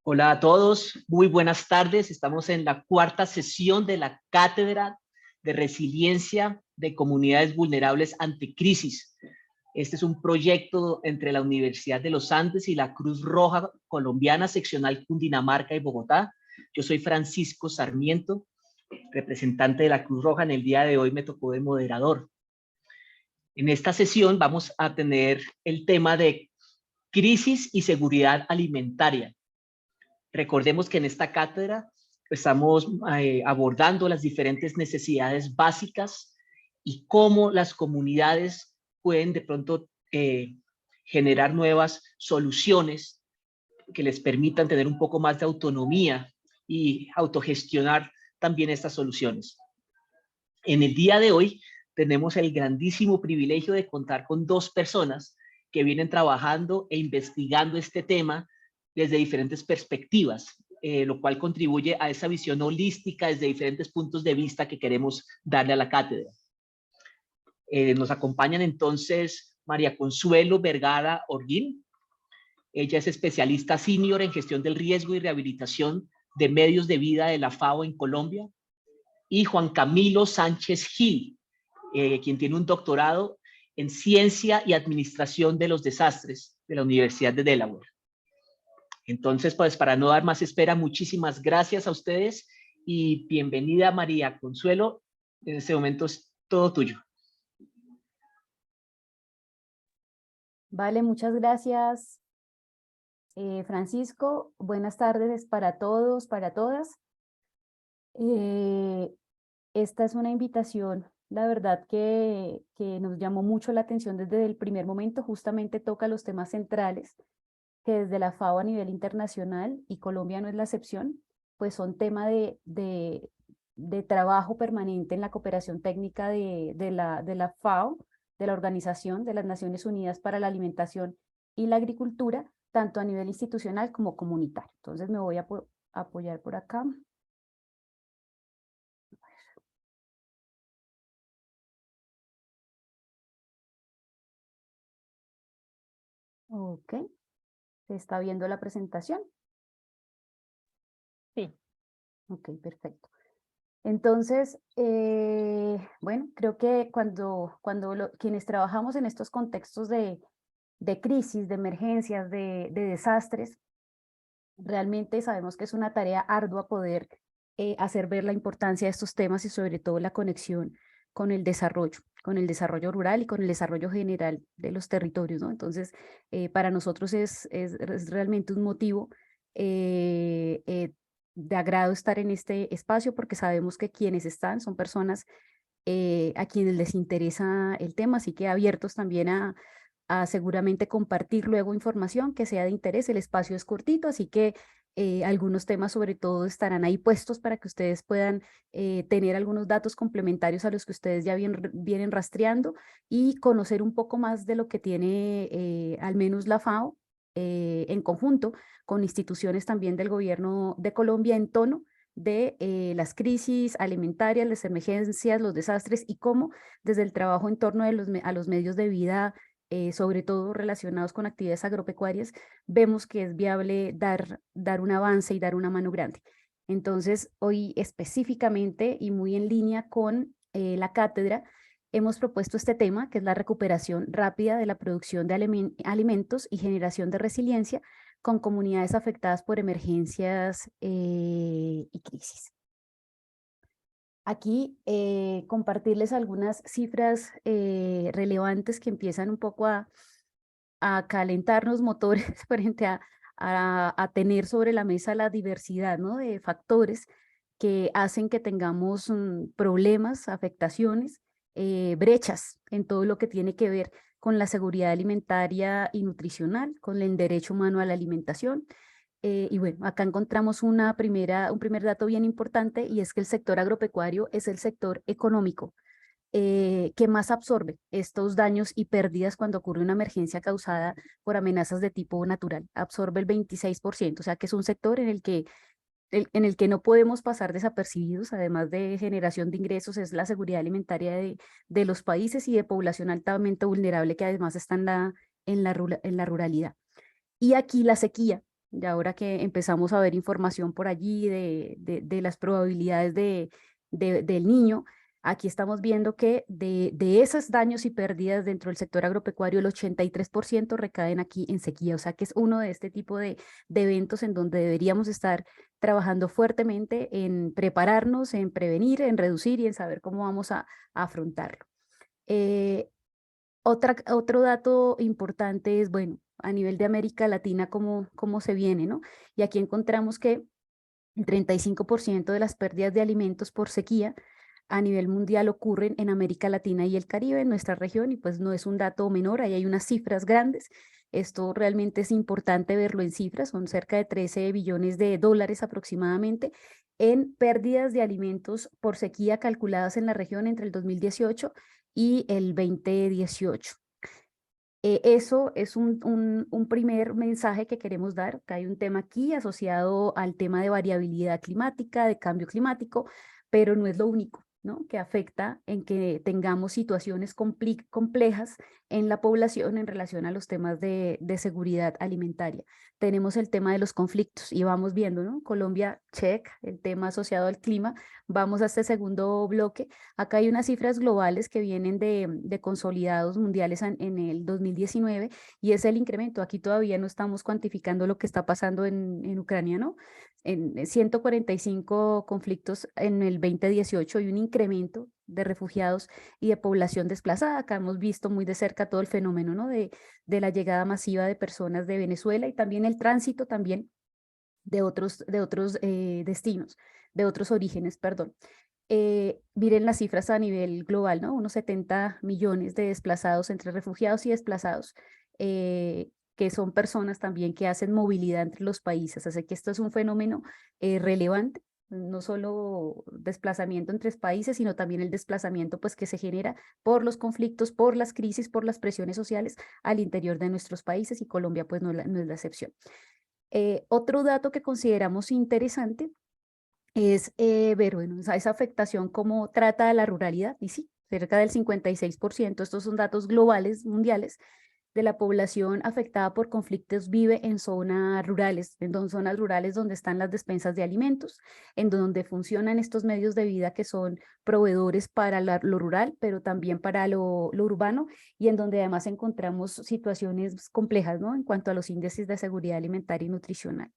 Hola a todos, muy buenas tardes. Estamos en la cuarta sesión de la Cátedra de Resiliencia de Comunidades Vulnerables ante Crisis. Este es un proyecto entre la Universidad de los Andes y la Cruz Roja Colombiana, seccional Cundinamarca y Bogotá. Yo soy Francisco Sarmiento, representante de la Cruz Roja. En el día de hoy me tocó de moderador. En esta sesión vamos a tener el tema de crisis y seguridad alimentaria. Recordemos que en esta cátedra estamos abordando las diferentes necesidades básicas y cómo las comunidades pueden de pronto generar nuevas soluciones que les permitan tener un poco más de autonomía y autogestionar también estas soluciones. En el día de hoy tenemos el grandísimo privilegio de contar con dos personas que vienen trabajando e investigando este tema desde diferentes perspectivas, lo cual contribuye a esa visión holística desde diferentes puntos de vista que queremos darle a la cátedra. Nos acompañan entonces María Consuelo Vergara Orguín. Ella es especialista senior en gestión del riesgo y rehabilitación de medios de vida de la FAO en Colombia. Y Juan Camilo Sánchez Gil, quien tiene un doctorado en Ciencia y Administración de los Desastres de la Universidad de Delaware. Entonces, pues para no dar más espera, muchísimas gracias a ustedes y bienvenida María Consuelo. En este momento es todo tuyo. Vale, muchas gracias, Francisco. Buenas tardes para todos, para todas. Esta es una invitación, la verdad que nos llamó mucho la atención desde el primer momento. Justamente toca los temas centrales que desde la FAO a nivel internacional, y Colombia no es la excepción, pues son tema de trabajo permanente en la cooperación técnica de la FAO, de la Organización de las Naciones Unidas para la Alimentación y la Agricultura, tanto a nivel institucional como comunitario. Entonces me voy a apoyar por acá. Ok, ¿se está viendo la presentación? Sí. Ok, perfecto. Entonces, bueno, creo que cuando quienes trabajamos en estos contextos de crisis, de emergencias, de desastres, realmente sabemos que es una tarea ardua poder hacer ver la importancia de estos temas y sobre todo la conexión con el desarrollo rural y con el desarrollo general de los territorios, ¿no? Entonces, para nosotros es realmente un motivo de agrado estar en este espacio porque sabemos que quienes están son personas a quienes les interesa el tema, así que abiertos también a seguramente compartir luego información que sea de interés. El espacio es cortito, así que algunos temas sobre todo estarán ahí puestos para que ustedes puedan tener algunos datos complementarios a los que ustedes ya vienen rastreando y conocer un poco más de lo que tiene al menos la FAO en conjunto con instituciones también del gobierno de Colombia en tono de las crisis alimentarias, las emergencias, los desastres y cómo desde el trabajo en torno a los medios de vida, sobre todo relacionados con actividades agropecuarias, vemos que es viable dar un avance y dar una mano grande. Entonces, hoy específicamente y muy en línea con la cátedra, hemos propuesto este tema, que es la recuperación rápida de la producción de alimentos y generación de resiliencia con comunidades afectadas por emergencias y crisis. Aquí compartirles algunas cifras relevantes que empiezan un poco a calentarnos motores frente a tener sobre la mesa la diversidad, ¿no?, de factores que hacen que tengamos problemas, afectaciones, brechas en todo lo que tiene que ver con la seguridad alimentaria y nutricional, con el derecho humano a la alimentación. Y bueno, acá encontramos un primer dato bien importante, y es que el sector agropecuario es el sector económico que más absorbe estos daños y pérdidas cuando ocurre una emergencia causada por amenazas de tipo natural. Absorbe el 26%, o sea que es un sector en el que no podemos pasar desapercibidos. Además de generación de ingresos, es la seguridad alimentaria de los países y de población altamente vulnerable que además está en la ruralidad. Y aquí la sequía y ahora que empezamos a ver información por allí de las probabilidades del niño, aquí estamos viendo que de esos daños y pérdidas dentro del sector agropecuario, el 83% recaen aquí en sequía, o sea que es uno de este tipo de eventos en donde deberíamos estar trabajando fuertemente en prepararnos, en prevenir, en reducir y en saber cómo vamos a afrontarlo. Otro dato importante es, bueno, a nivel de América Latina, cómo se viene, ¿no? Y aquí encontramos que el 35% de las pérdidas de alimentos por sequía a nivel mundial ocurren en América Latina y el Caribe, en nuestra región, y pues no es un dato menor, ahí hay unas cifras grandes. Esto realmente es importante verlo en cifras, son cerca de 13 billones de dólares aproximadamente en pérdidas de alimentos por sequía calculadas en la región entre el 2018 y el 2018. Eso es un primer mensaje que queremos dar, que hay un tema aquí asociado al tema de variabilidad climática, de cambio climático, pero no es lo único, ¿no? Que afecta en que tengamos situaciones complejas en la población en relación a los temas de seguridad alimentaria. Tenemos el tema de los conflictos y vamos viendo, ¿no? Colombia, check, el tema asociado al clima. Vamos a este segundo bloque. Acá hay unas cifras globales que vienen de consolidados mundiales en el 2019 y es el incremento. Aquí todavía no estamos cuantificando lo que está pasando en Ucrania, ¿no? En 145 conflictos en el 2018 y un incremento de refugiados y de población desplazada. Acá hemos visto muy de cerca todo el fenómeno, ¿no? de la llegada masiva de personas de Venezuela y también el tránsito también de otros destinos, de otros orígenes, perdón. Miren las cifras a nivel global, ¿no? Unos 70 millones de desplazados entre refugiados y desplazados, que son personas también que hacen movilidad entre los países. Así que esto es un fenómeno relevante, no solo desplazamiento entre países, sino también el desplazamiento pues, que se genera por los conflictos, por las crisis, por las presiones sociales al interior de nuestros países y Colombia pues no es la excepción. Otro dato que consideramos interesante es ver, bueno, esa afectación cómo trata a la ruralidad, y sí, cerca del 56%, estos son datos globales, mundiales, de la población afectada por conflictos vive en zonas rurales, zonas rurales donde están las despensas de alimentos, en donde funcionan estos medios de vida que son proveedores para lo rural, pero también para lo urbano, y en donde además encontramos situaciones complejas, ¿no? En cuanto a los índices de seguridad alimentaria y nutricional.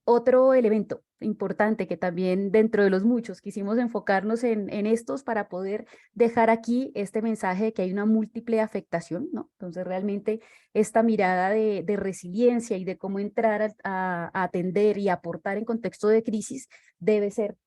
Otro elemento importante que también dentro de los muchos quisimos enfocarnos en estos para poder dejar aquí este mensaje de que hay una múltiple afectación, ¿no? Entonces realmente esta mirada de resiliencia y de cómo entrar a atender y aportar en contexto de crisis debe ser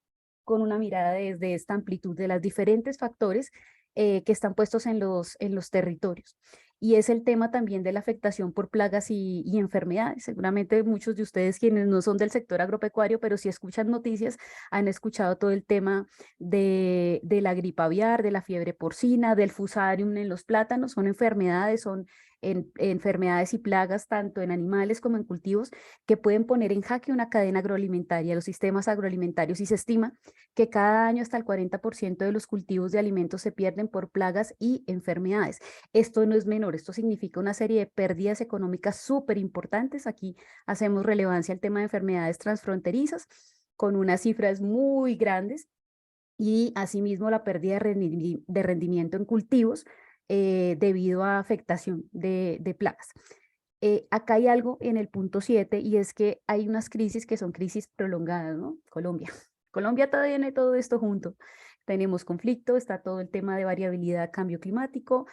con una mirada desde esta amplitud de los diferentes factores que están puestos en los territorios. Y es el tema también de la afectación por plagas y enfermedades. Seguramente muchos de ustedes quienes no son del sector agropecuario, pero si escuchan noticias, han escuchado todo el tema de la gripe aviar, de la fiebre porcina, del fusarium en los plátanos. Son enfermedades, son enfermedades y plagas tanto en animales como en cultivos que pueden poner en jaque una cadena agroalimentaria, los sistemas agroalimentarios, y se estima que cada año hasta el 40% de los cultivos de alimentos se pierden por plagas y enfermedades. Esto no es menor, esto significa una serie de pérdidas económicas súper importantes. Aquí hacemos relevancia al tema de enfermedades transfronterizas con unas cifras muy grandes y asimismo la pérdida de rendimiento en cultivos debido a afectación de plagas. Acá hay algo en el punto 7 y es que hay unas crisis que son crisis prolongadas, ¿no? Colombia. Colombia tiene todo esto junto. Tenemos conflicto, está todo el tema de variabilidad, cambio climático,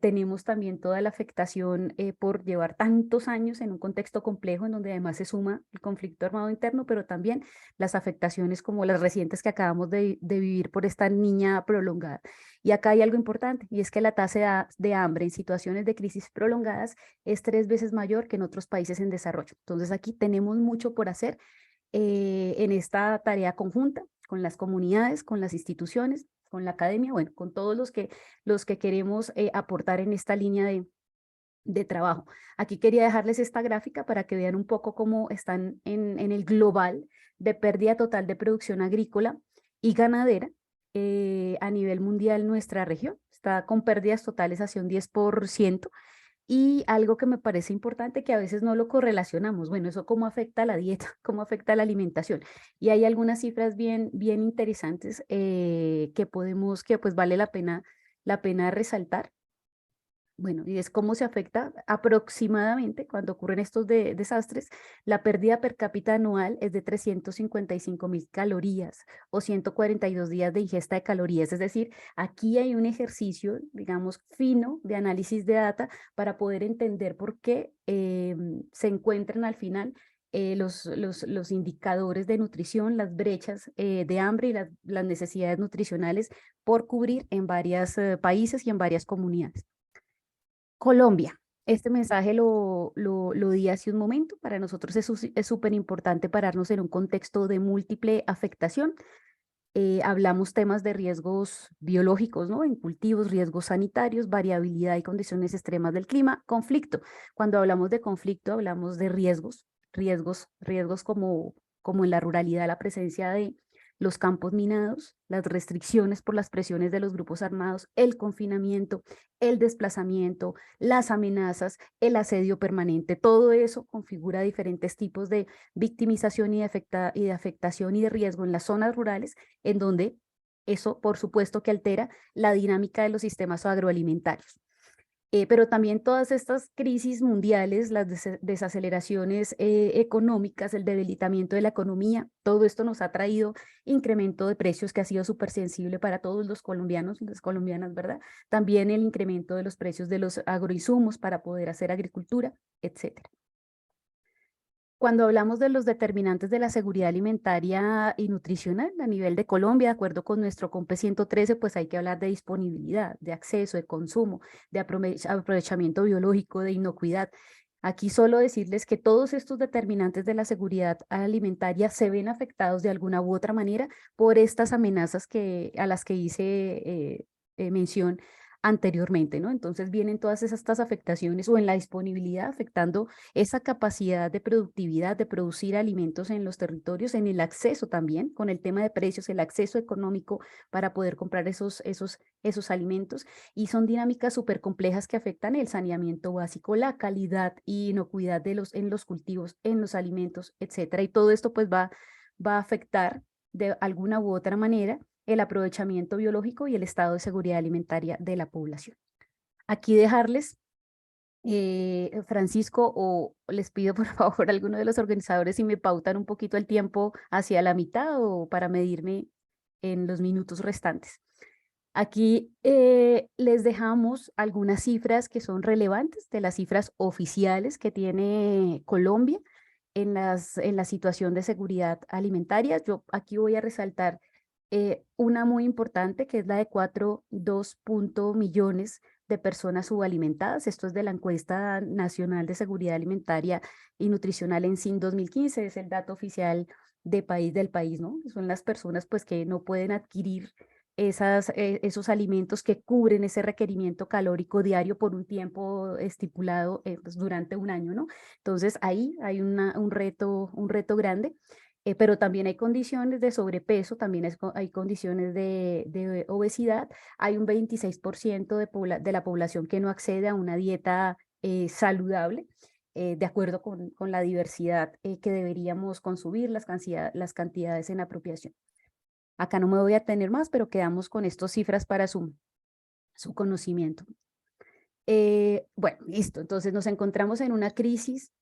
tenemos también toda la afectación por llevar tantos años en un contexto complejo en donde además se suma el conflicto armado interno, pero también las afectaciones como las recientes que acabamos de vivir por esta niña prolongada. Y acá hay algo importante y es que la tasa de hambre en situaciones de crisis prolongadas es 3 veces mayor que en otros países en desarrollo. Entonces aquí tenemos mucho por hacer en esta tarea conjunta con las comunidades, con las instituciones, con la academia, bueno, con todos los que queremos aportar en esta línea de trabajo. Aquí quería dejarles esta gráfica para que vean un poco cómo están en el global de pérdida total de producción agrícola y ganadera a nivel mundial nuestra región. Está con pérdidas totales hacia un 10%. Y algo que me parece importante que a veces no lo correlacionamos, bueno, eso cómo afecta a la dieta, cómo afecta a la alimentación. Y hay algunas cifras bien interesantes que pues vale la pena resaltar. Bueno, y es cómo se afecta aproximadamente cuando ocurren estos desastres. La pérdida per cápita anual es de 355.000 calorías o 142 días de ingesta de calorías. Es decir, aquí hay un ejercicio, digamos, fino de análisis de data para poder entender por qué se encuentran al final los indicadores de nutrición, las brechas de hambre y las necesidades nutricionales por cubrir en varios países y en varias comunidades. Colombia. Este mensaje lo di hace un momento. Para nosotros es súper importante pararnos en un contexto de múltiple afectación. Hablamos temas de riesgos biológicos, ¿no? En cultivos, riesgos sanitarios, variabilidad y condiciones extremas del clima, conflicto. Cuando hablamos de conflicto, hablamos de riesgos como en la ruralidad, la presencia de los campos minados, las restricciones por las presiones de los grupos armados, el confinamiento, el desplazamiento, las amenazas, el asedio permanente. Todo eso configura diferentes tipos de victimización y de afectación y de riesgo en las zonas rurales, en donde eso, por supuesto, que altera la dinámica de los sistemas agroalimentarios. Pero también todas estas crisis mundiales, las desaceleraciones económicas, el debilitamiento de la economía, todo esto nos ha traído incremento de precios que ha sido súper sensible para todos los colombianos y las colombianas, ¿verdad? También el incremento de los precios de los agroinsumos para poder hacer agricultura, etcétera. Cuando hablamos de los determinantes de la seguridad alimentaria y nutricional a nivel de Colombia, de acuerdo con nuestro COMPE 113, pues hay que hablar de disponibilidad, de acceso, de consumo, de aprovechamiento biológico, de inocuidad. Aquí solo decirles que todos estos determinantes de la seguridad alimentaria se ven afectados de alguna u otra manera por estas amenazas a las que hice mención anteriormente, ¿no? Entonces vienen todas estas afectaciones o en la disponibilidad afectando esa capacidad de productividad, de producir alimentos en los territorios, en el acceso también, con el tema de precios, el acceso económico para poder comprar esos alimentos. Y son dinámicas súper complejas que afectan el saneamiento básico, la calidad y inocuidad en los cultivos, en los alimentos, etcétera. Y todo esto pues va a afectar de alguna u otra manera el aprovechamiento biológico y el estado de seguridad alimentaria de la población. Aquí dejarles Francisco, o les pido por favor a alguno de los organizadores si me pautan un poquito el tiempo hacia la mitad o para medirme en los minutos restantes. Aquí les dejamos algunas cifras que son relevantes de las cifras oficiales que tiene Colombia en la situación de seguridad alimentaria. Yo aquí voy a resaltar una muy importante que es la de 4,2 millones de personas subalimentadas. Esto es de la encuesta nacional de seguridad alimentaria y nutricional en SIN 2015, es el dato oficial del país, ¿no? Son las personas pues que no pueden adquirir esos alimentos que cubren ese requerimiento calórico diario por un tiempo estipulado pues, durante un año, ¿no? Entonces ahí hay un reto grande. Pero también hay condiciones de sobrepeso, también hay condiciones de obesidad. Hay un 26% de la población que no accede a una dieta saludable, de acuerdo con la diversidad que deberíamos consumir, las cantidades en apropiación. Acá no me voy a tener más, pero quedamos con estas cifras para su conocimiento. Bueno, listo. Entonces nos encontramos en una crisis,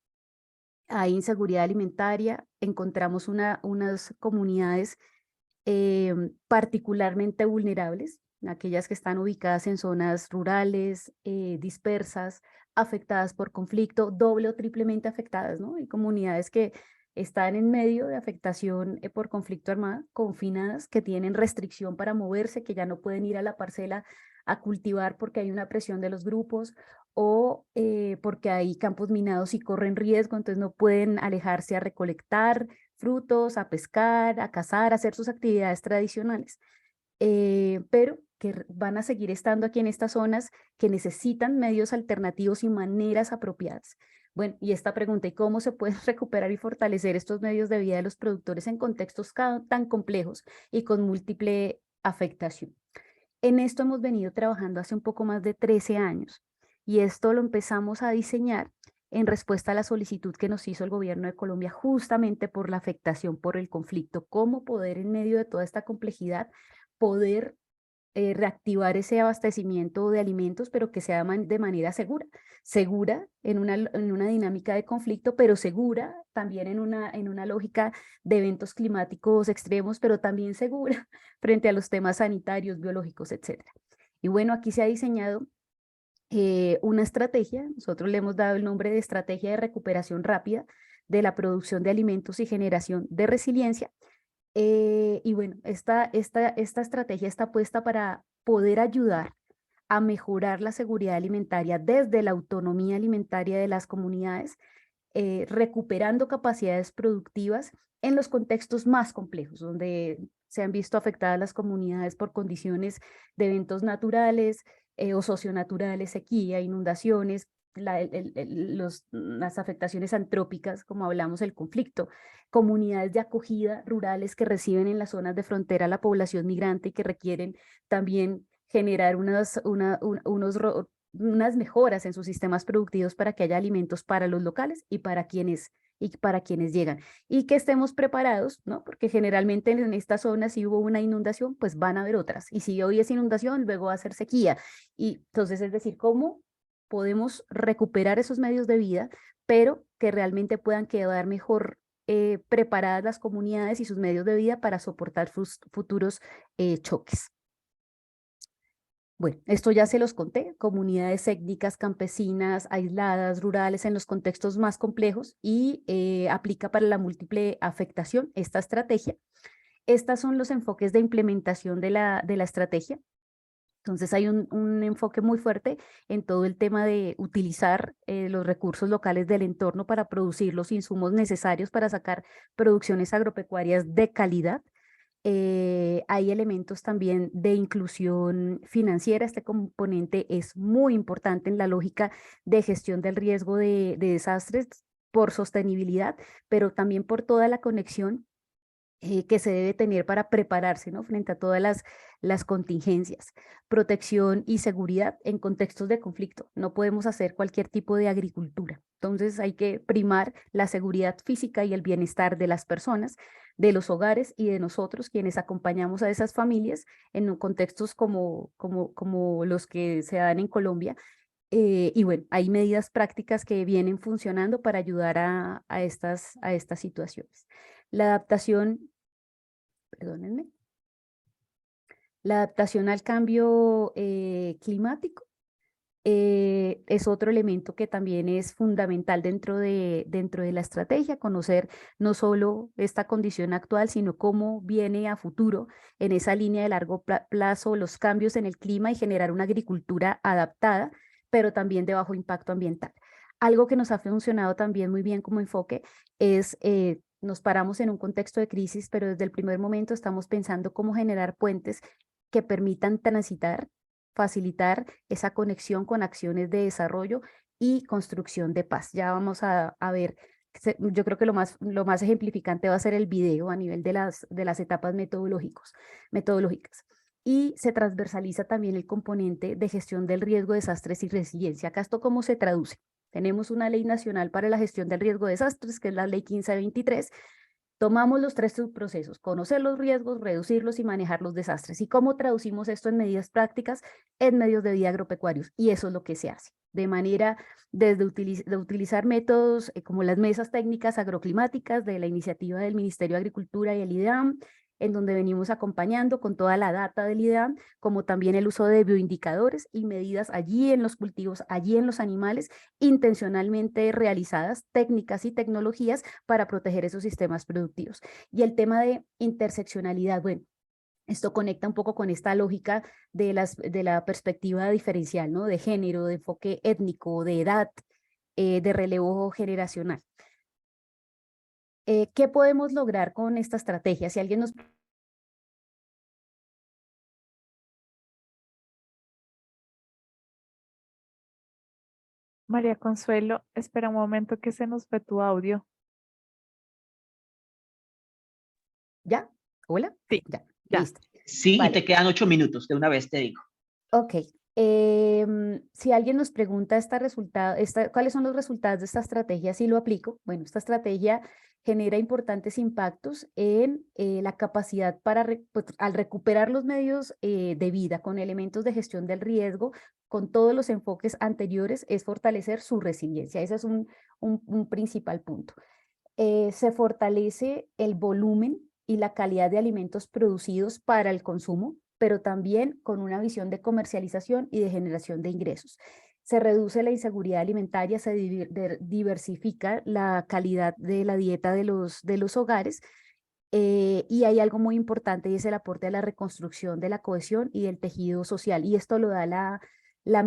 hay inseguridad alimentaria, encontramos unas comunidades particularmente vulnerables, aquellas que están ubicadas en zonas rurales, dispersas, afectadas por conflicto, doble o triplemente afectadas, ¿no? Hay comunidades que están en medio de afectación por conflicto armado, confinadas, que tienen restricción para moverse, que ya no pueden ir a la parcela a cultivar porque hay una presión de los grupos o porque hay campos minados y corren riesgo, entonces no pueden alejarse a recolectar frutos, a pescar, a cazar, a hacer sus actividades tradicionales, pero que van a seguir estando aquí en estas zonas que necesitan medios alternativos y maneras apropiadas. Bueno, y esta pregunta, ¿y cómo se pueden recuperar y fortalecer estos medios de vida de los productores en contextos tan complejos y con múltiple afectación? En esto hemos venido trabajando hace un poco más de 13 años Y esto lo empezamos a diseñar en respuesta a la solicitud que nos hizo el gobierno de Colombia justamente por la afectación por el conflicto, cómo poder en medio de toda esta complejidad poder reactivar ese abastecimiento de alimentos, pero que sea de manera segura, segura en una dinámica de conflicto, pero segura también en una lógica de eventos climáticos extremos, pero también segura frente a los temas sanitarios, biológicos, etc. Y bueno, aquí se ha diseñado una estrategia, nosotros le hemos dado el nombre de Estrategia de Recuperación Rápida de la Producción de Alimentos y Generación de Resiliencia. Y bueno, esta estrategia está puesta para poder ayudar a mejorar la seguridad alimentaria desde la autonomía alimentaria de las comunidades, recuperando capacidades productivas en los contextos más complejos, donde se han visto afectadas las comunidades por condiciones de eventos naturales o socionaturales, sequía, inundaciones, las afectaciones antrópicas, como hablamos, el conflicto, comunidades de acogida rurales que reciben en las zonas de frontera a la población migrante y que requieren también generar unas mejoras en sus sistemas productivos para que haya alimentos para los locales y para quienes llegan. Y que estemos preparados, ¿no? Porque generalmente en estas zonas, si hubo una inundación, pues van a haber otras. Y si hoy es inundación, luego va a ser sequía. Y entonces, es decir, ¿cómo podemos recuperar esos medios de vida, pero que realmente puedan quedar mejor preparadas las comunidades y sus medios de vida para soportar futuros choques? Bueno, esto ya se los conté, comunidades étnicas, campesinas, aisladas, rurales, en los contextos más complejos y aplica para la múltiple afectación esta estrategia. Estos son los enfoques de implementación de la estrategia. Entonces hay un enfoque muy fuerte en todo el tema de utilizar los recursos locales del entorno para producir los insumos necesarios para sacar producciones agropecuarias de calidad. Hay elementos también de inclusión financiera. Este componente es muy importante en la lógica de gestión del riesgo de desastres por sostenibilidad, pero también por toda la conexión que se debe tener para prepararse, ¿no? Frente a todas las contingencias. Protección y seguridad en contextos de conflicto. No podemos hacer cualquier tipo de agricultura. Entonces hay que primar la seguridad física y el bienestar de las personas, de los hogares y de nosotros, quienes acompañamos a esas familias en contextos como los que se dan en Colombia. Y bueno, hay medidas prácticas que vienen funcionando para ayudar a estas situaciones. La adaptación, perdónenme, la adaptación al cambio climático es otro elemento que también es fundamental dentro de la estrategia, conocer no solo esta condición actual, sino cómo viene a futuro en esa línea de largo plazo los cambios en el clima y generar una agricultura adaptada, pero también de bajo impacto ambiental. Algo que nos ha funcionado también muy bien como enfoque es, nos paramos en un contexto de crisis, pero desde el primer momento estamos pensando cómo generar puentes que permitan transitar, facilitar esa conexión con acciones de desarrollo y construcción de paz. Ya vamos a ver, yo creo que lo más ejemplificante va a ser el video a nivel de las etapas metodológicas. Y se transversaliza también el componente de gestión del riesgo, desastres y resiliencia. Acá esto cómo se traduce. Tenemos una ley nacional para la gestión del riesgo de desastres, que es la ley 1523. Tomamos los tres subprocesos: conocer los riesgos, reducirlos y manejar los desastres. ¿Y cómo traducimos esto en medidas prácticas? En medios de vida agropecuarios. Y eso es lo que se hace. De manera desde utilizar métodos como las mesas técnicas agroclimáticas de la iniciativa del Ministerio de Agricultura y el IDEAM, en donde venimos acompañando con toda la data del IDEAM, como también el uso de bioindicadores y medidas allí en los cultivos, allí en los animales, intencionalmente realizadas, técnicas y tecnologías para proteger esos sistemas productivos. Y el tema de interseccionalidad, bueno, esto conecta un poco con esta lógica de la perspectiva diferencial, ¿no? De género, de enfoque étnico, de edad, de relevo generacional. ¿Qué podemos lograr con esta estrategia? Si alguien nos... María Consuelo, espera un momento que se nos fue tu audio. ¿Ya? ¿Hola? Sí, Ya, ya. listo. Sí, y Vale. te quedan 8 minutos, de una vez te digo. Ok. Si alguien nos pregunta cuáles son los resultados de esta estrategia, si lo aplico. Bueno, esta estrategia genera importantes impactos en la capacidad para, pues, al recuperar los medios de vida con elementos de gestión del riesgo, con todos los enfoques anteriores, es fortalecer su resiliencia. Ese es un principal punto. Se fortalece el volumen y la calidad de alimentos producidos para el consumo, pero también con una visión de comercialización y de generación de ingresos. Se reduce la inseguridad alimentaria, se diversifica la calidad de la dieta de los hogares, y hay algo muy importante y es el aporte a la reconstrucción de la cohesión y del tejido social, y esto lo da la